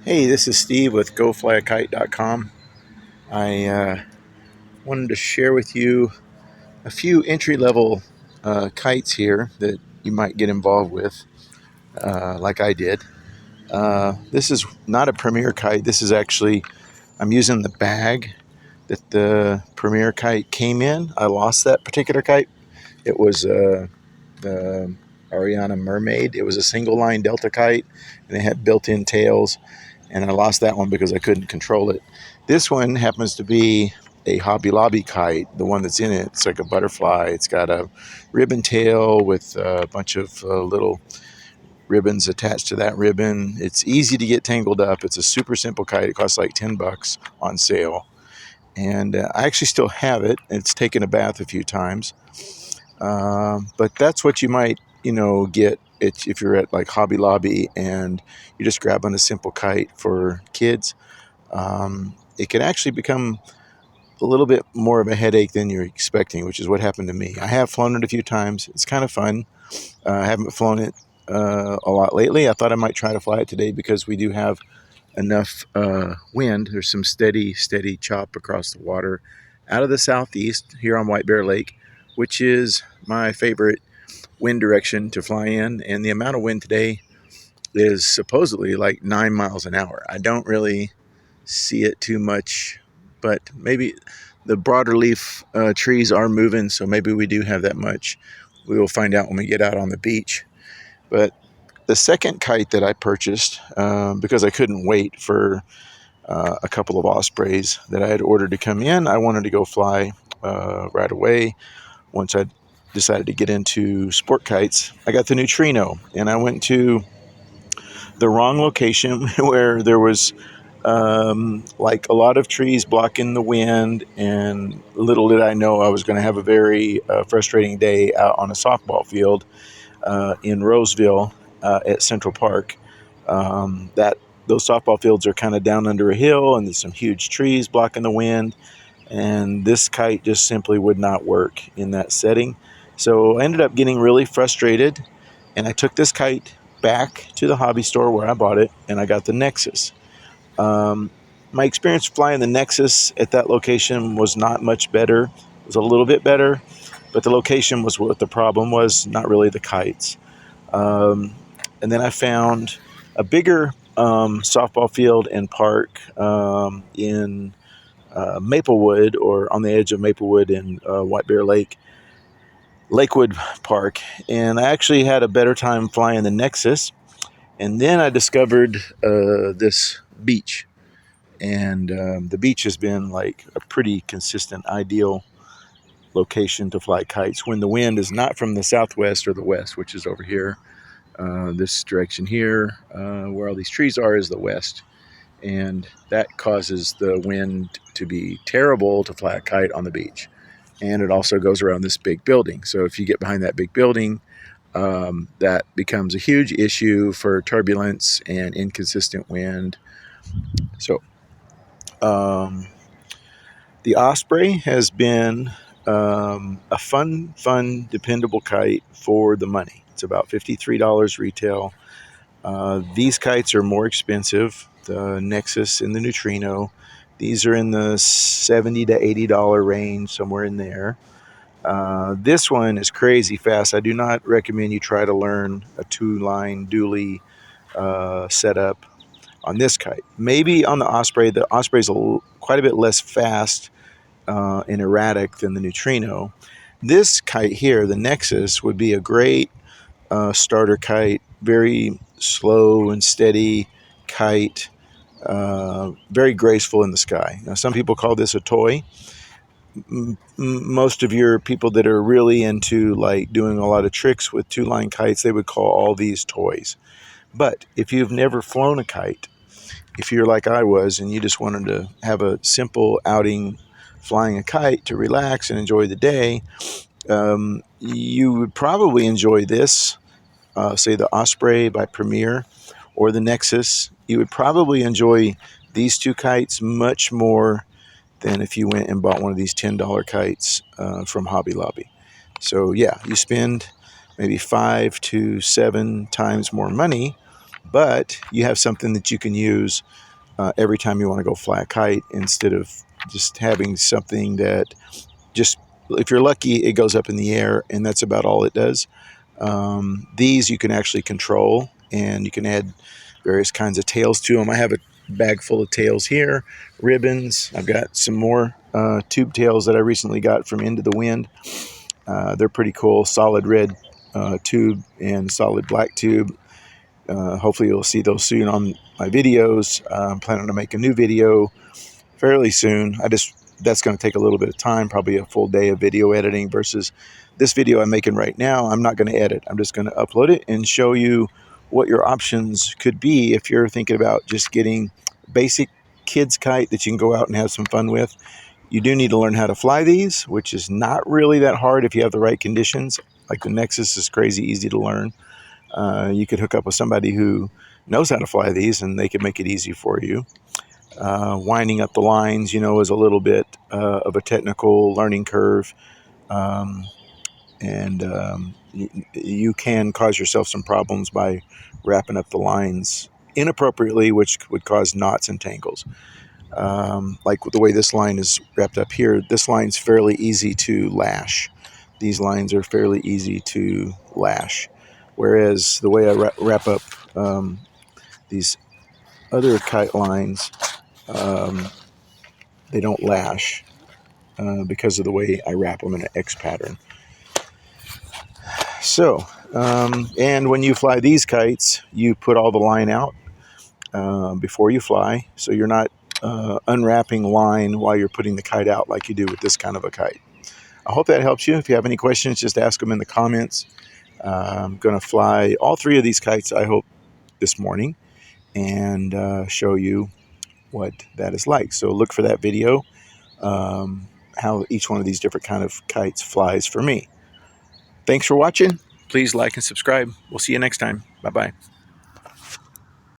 Hey, this is Steve with Go-Fly-A-Kite.com. I wanted to share with you a few entry-level kites here that you might get involved with, like I did. This is not a Premier kite. This is actually, I'm using the bag that the Premier kite came in. I lost that particular kite. It was the Ariana Mermaid. It was a single line Delta kite, and it had built-in tails, and I lost that one because I couldn't control it. This one happens to be a Hobby Lobby kite, the one that's in it. It's like a butterfly. It's got a ribbon tail with a bunch of little ribbons attached to that ribbon. It's easy to get tangled up. It's a super simple kite. It costs like $10 on sale. And I actually still have it. It's taken a bath a few times. But that's what you might, get if you're at like Hobby Lobby and you're just grabbing a simple kite for kids. It can actually become a little bit more of a headache than you're expecting, which is what happened to me. I have flown it a few times. It's kind of fun. I haven't flown it a lot lately. I thought I might try to fly it today because we do have enough wind. There's some steady chop across the water out of the southeast here on White Bear Lake, which is my favorite wind direction to fly in. And the amount of wind today is supposedly like 9 miles an hour. I don't really see it too much, but maybe the broader leaf trees are moving, so maybe we do have that much. We will find out when we get out on the beach. But the second kite that I purchased, because I couldn't wait for a couple of ospreys that I had ordered to come in, I wanted to go fly right away. Once I decided to get into sport kites, I got the neutrino, and I went to the wrong location where there was like a lot of trees blocking the wind, and little did I know I was going to have a very frustrating day out on a softball field in Roseville at Central Park. That those softball fields are kind of down under a hill, and there's some huge trees blocking the wind, and this kite just simply would not work in that setting. So I ended up getting really frustrated, and I took this kite back to the hobby store where I bought it, and I got the Nexus. Um, my experience flying the Nexus at that location was not much better. It was a little bit better, but the location was what the problem was, not really the kites. Um, and then I found a bigger softball field and park in Maplewood, or on the edge of Maplewood in White Bear Lake, Lakewood Park. And I actually had a better time flying the Nexus. And then I discovered this beach, and the beach has been like a pretty consistent, ideal location to fly kites when the wind is not from the southwest or the west, which is over here. This direction here, where all these trees are, is the west, and that causes the wind to be terrible to fly a kite on the beach. And it also goes around this big building. So if you get behind that big building, that becomes a huge issue for turbulence and inconsistent wind. So um, the Osprey has been a fun, dependable kite for the money. It's about $53 retail. These kites are more expensive. The Nexus and the Neutrino, these are in the $70 to $80 range, somewhere in there. This one is crazy fast. I do not recommend you try to learn a two-line dually setup on this kite. Maybe on the Osprey. The Osprey is quite a bit less fast and erratic than the Neutrino. This kite here, the Nexus, would be a great starter kite. Very slow and steady kite. Very graceful in the sky. Now, some people call this a toy. Most of your people that are really into like doing a lot of tricks with two-line kites, they would call all these toys. But if you've never flown a kite, if you're like I was and you just wanted to have a simple outing flying a kite to relax and enjoy the day, you would probably enjoy this, say the Osprey by Premier or the Nexus. You would probably enjoy these two kites much more than if you went and bought one of these $10 kites from Hobby Lobby. So yeah, you spend maybe 5 to 7 times more money, but you have something that you can use every time you want to go fly a kite, instead of just having something that just, if you're lucky, it goes up in the air and that's about all it does. These you can actually control, and you can add various kinds of tails to them. I have a bag full of tails here, ribbons. I've got some more tube tails that I recently got from Into the Wind. They're pretty cool, solid red tube and solid black tube. Hopefully you'll see those soon on my videos. I'm planning to make a new video fairly soon. That's going to take a little bit of time, probably a full day of video editing, versus this video I'm making right now. I'm not going to edit. I'm just going to upload it and show you what your options could be if you're thinking about just getting basic kids kite that you can go out and have some fun with. You do need to learn how to fly these, which is not really that hard if you have the right conditions. Like the Nexus is crazy easy to learn. You could hook up with somebody who knows how to fly these, and they could make it easy for you. Winding up the lines, is a little bit of a technical learning curve, and you can cause yourself some problems by wrapping up the lines inappropriately, which would cause knots and tangles. Like the way this line is wrapped up here, this line's fairly easy to lash. These lines are fairly easy to lash, whereas the way I wrap up these other kite lines, they don't lash because of the way I wrap them in an X pattern. So, and when you fly these kites, you put all the line out before you fly, so you're not unwrapping line while you're putting the kite out like you do with this kind of a kite. I hope that helps you. If you have any questions, just ask them in the comments. I'm going to fly all three of these kites, I hope, this morning, and show you what that is like. So look for that video, how each one of these different kind of kites flies for me. Thanks for watching. Please like and subscribe. We'll see you next time. Bye-bye.